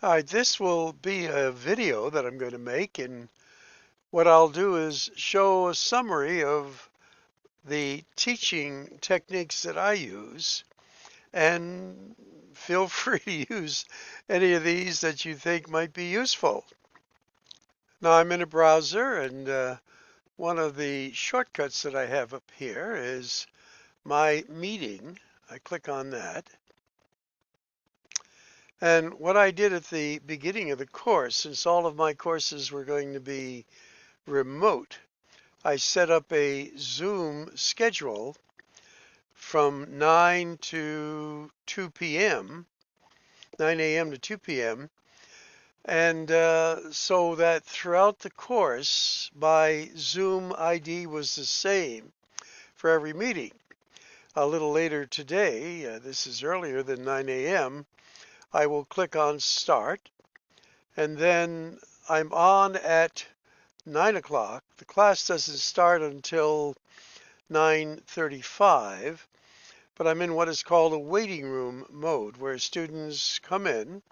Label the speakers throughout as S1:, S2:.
S1: Hi, this will be a video that I'm going to make, and what I'll do is show a summary of the teaching techniques that I use, and feel free to use any of these that you think might be useful. Now I'm in a browser, and one of the shortcuts that I have up here is my meeting. I click on that. And what I did at the beginning of the course, since all of my courses were going to be remote, I set up a Zoom schedule from 9 to 2 p.m., 9 a.m. to 2 p.m., and so that throughout the course, my Zoom ID was the same for every meeting. A little later today, this is earlier than 9 a.m., I will click on Start, and then I'm on at 9 o'clock. The class doesn't start until 9:35, but I'm in what is called a waiting room mode where students come in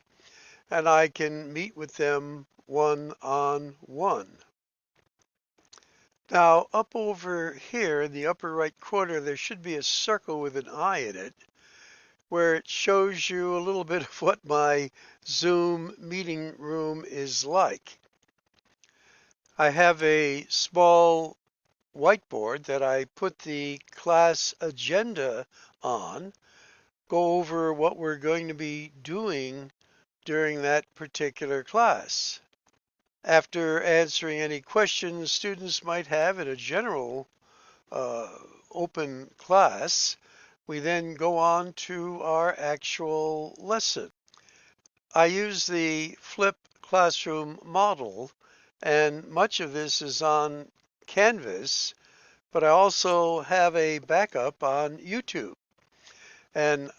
S1: and I can meet with them one-on-one. Now, up over here in the upper right corner, there should be a circle with an eye in it where it shows you a little bit of what my Zoom meeting room is like. I have a small whiteboard that I put the class agenda on, go over what we're going to be doing during that particular class. After answering any questions students might have in a general uh, open class, we then go on to our actual lesson. I use the flipped classroom model, and much of this is on Canvas, but I also have a backup on YouTube. And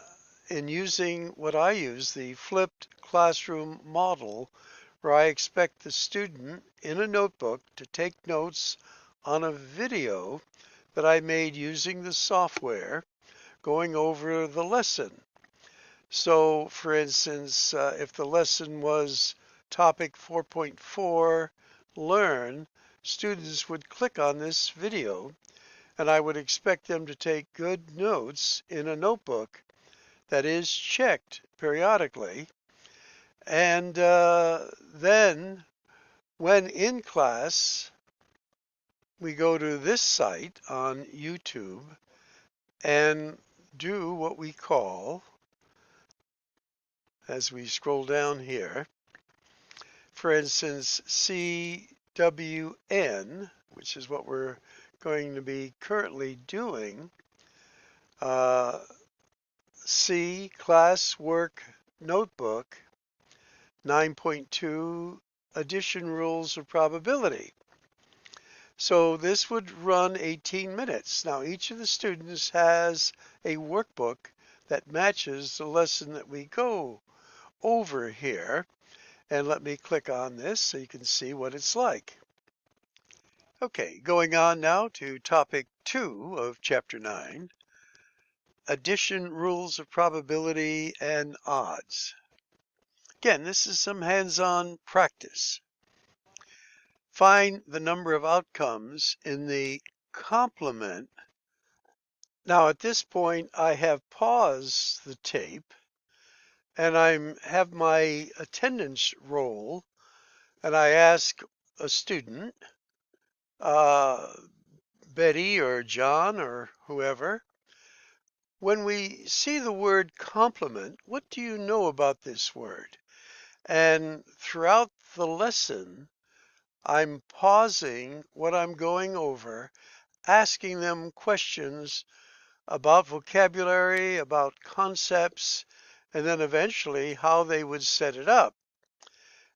S1: in using what I use, the flipped classroom model, where I expect the student in a notebook to take notes on a video that I made using the software going over the lesson. So, for instance, if the lesson was topic 4.4, learn, students would click on this video and I would expect them to take good notes in a notebook that is checked periodically. And then when in class, we go to this site on YouTube and do what we call, as we scroll down here, for instance, CWN, which is what we're going to be currently doing, uh, C, Class Work Notebook, 9.2, Addition Rules of Probability. So this would run 18 minutes. Now each of the students has a workbook that matches the lesson that we go over here. And let me click on this so you can see what it's like. Okay, going on now to topic 2 of chapter 9, addition, rules of probability, and odds. Again, this is some hands-on practice. Find the number of outcomes in the complement. Now at this point, I have paused the tape and I have my attendance roll, and I ask a student, Betty or John or whoever, when we see the word complement, what do you know about this word? And throughout the lesson, I'm pausing what I'm going over, asking them questions about vocabulary, about concepts, and then eventually how they would set it up.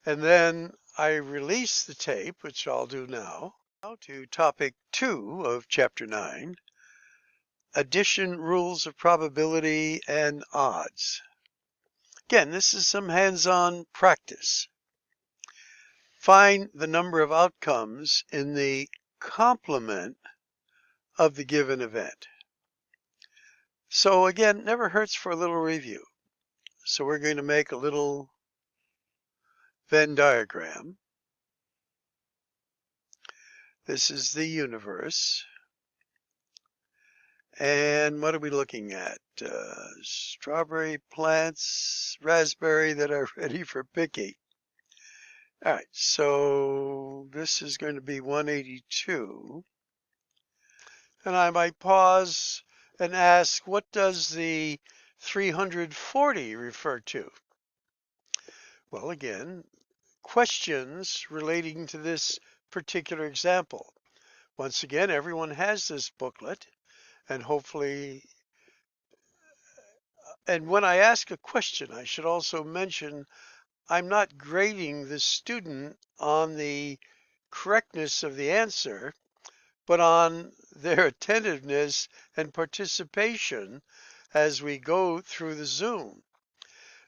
S1: And then I release the tape, which I'll do now to topic 2 of chapter 9, addition, rules of probability, and odds. Again, this is some hands-on practice. Find the number of outcomes in the complement of the given event. So again, never hurts for a little review. So we're going to make a little Venn diagram. This is the universe. And what are we looking at? Strawberry plants, raspberry that are ready for picking. All right, so this is going to be 182. And I might pause and ask, what does the 340 refer to? Well, again, questions relating to this particular example. Once again, everyone has this booklet, and hopefully, and when I ask a question, I should also mention I'm not grading the student on the correctness of the answer, but on their attentiveness and participation as we go through the Zoom.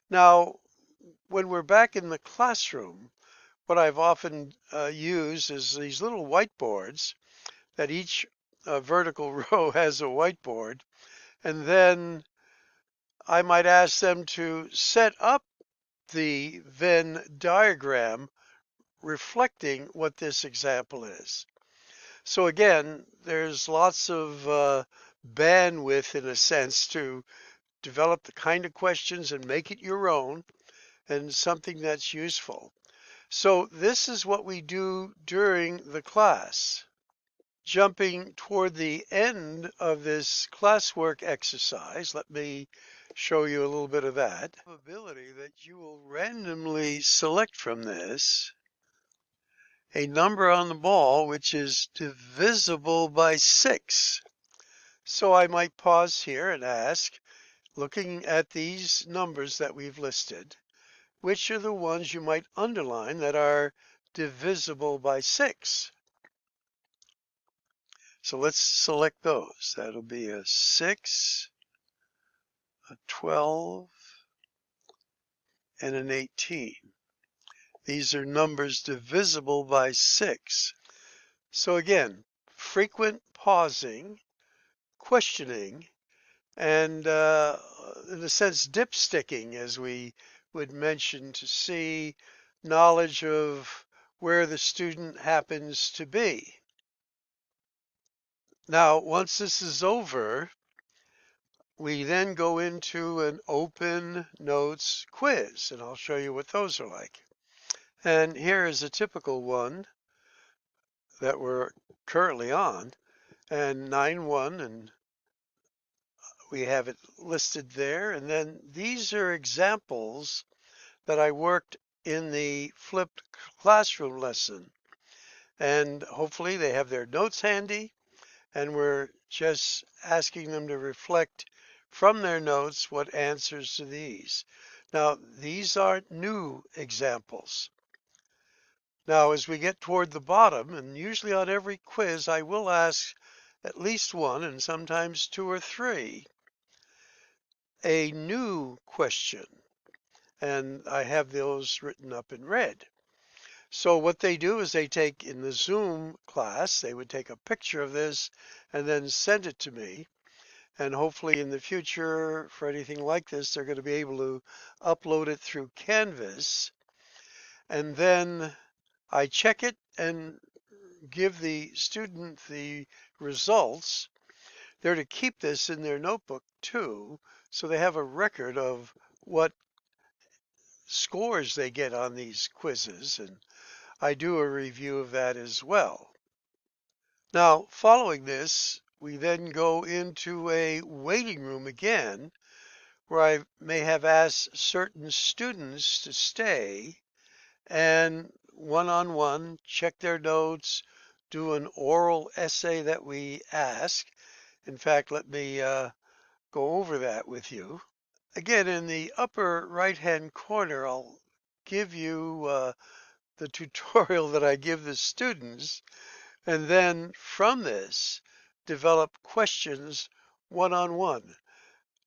S1: Now, when we're back in the classroom, what I've often used is these little whiteboards that each vertical row has a whiteboard, and then I might ask them to set up the Venn diagram reflecting what this example is. So again, there's lots of bandwidth in a sense to develop the kind of questions and make it your own and something that's useful. So this is what we do during the class. Jumping toward the end of this classwork exercise, let me show you a little bit of that. Probability that you will randomly select from this a number on the ball which is divisible by 6. So I might pause here and ask, looking at these numbers that we've listed, which are the ones you might underline that are divisible by 6? So let's select those. That'll be a 6, a 12, and an 18. These are numbers divisible by 6. So again, frequent pausing, questioning, and in a sense, dipsticking, as we would mention, to see knowledge of where the student happens to be. Now, once this is over, we then go into an open notes quiz, and I'll show you what those are like. And here is a typical one that we're currently on, and 9-1, and we have it listed there. And then these are examples that I worked in the flipped classroom lesson. And hopefully they have their notes handy, and we're just asking them to reflect from their notes what answers to these. Now, these aren't new examples. Now, as we get toward the bottom, and usually on every quiz, I will ask at least one and sometimes two or three, a new question. And I have those written up in red. So what they do is they take in the Zoom class, they would take a picture of this and then send it to me. And hopefully in the future, for anything like this, they're going to be able to upload it through Canvas. And then I check it and give the student the results. They're to keep this in their notebook too, so they have a record of what scores they get on these quizzes, and I do a review of that as well. Now, following this, we then go into a waiting room again, where I may have asked certain students to stay and one-on-one check their notes, do an oral essay that we ask. In fact, let me go over that with you. Again, in the upper right-hand corner, I'll give you the tutorial that I give the students, and then from this, develop questions one-on-one.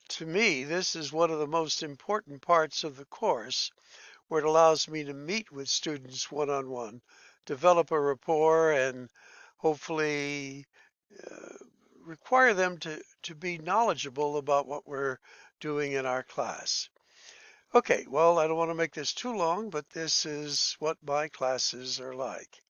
S1: To me, this is one of the most important parts of the course, where it allows me to meet with students one-on-one, develop a rapport, and hopefully require them to be knowledgeable about what we're doing in our class. Okay, well, I don't want to make this too long, but this is what my classes are like.